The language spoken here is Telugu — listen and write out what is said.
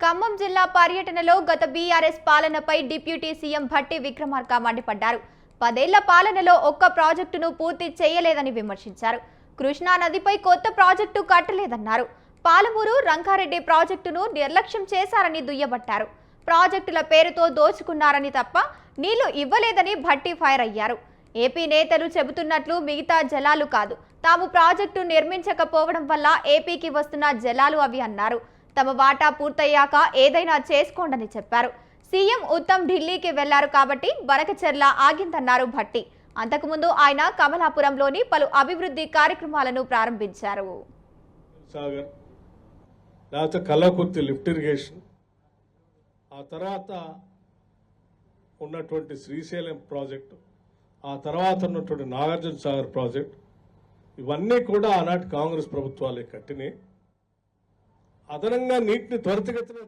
ఖమ్మం జిల్లా పర్యటనలో గత బీఆర్ఎస్ పాలనపై డిప్యూటీ సీఎం భట్టి విక్రమార్క మండిపడ్డారు. 10 ఏళ్ల పాలనలో ఒక్క ప్రాజెక్టును పూర్తి చేయలేదని విమర్శించారు. కృష్ణా నదిపై కొత్త ప్రాజెక్టు కట్టలేదన్నారు. పాలమూరు రంగారెడ్డి ప్రాజెక్టును నిర్లక్ష్యం చేశారని దుయ్యబట్టారు. ప్రాజెక్టుల పేరుతో దోచుకున్నారని తప్ప నీళ్లు ఇవ్వలేదని భట్టి ఫైర్ అయ్యారు. ఏపీ నేతలు చెబుతున్నట్లు మిగతా జలాలు కాదు, తాము ప్రాజెక్టు నిర్మించకపోవడం వల్ల ఏపీకి వస్తున్న జలాలు అవి అన్నారు. తమ వాటా పూర్తయ్యాక ఏదైనా చేసుకోండని చెప్పారు. సీఎం ఉత్తమ్ ఢిల్లీకి వెళ్లారు కాబట్టి బనకచెర్ల ఆగిందన్నారు భట్టి. అంతకుముందు ఆయన కమలాపురంలోని పలు అభివృద్ధి కార్యక్రమాలను ప్రారంభించారు. కల్లకుర్తి లిఫ్ట్ ఇరిగేషన్, ఆ తర్వాత ఉన్నటువంటి శ్రీశైలం ప్రాజెక్టు, ఆ తర్వాత ఉన్నటువంటి నాగార్జున సాగర్ ప్రాజెక్ట్, ఇవన్నీ కూడా ఆనాటి కాంగ్రెస్ ప్రభుత్వాలే కట్టినాయి. అదనంగా నీటిని త్వరితగతిన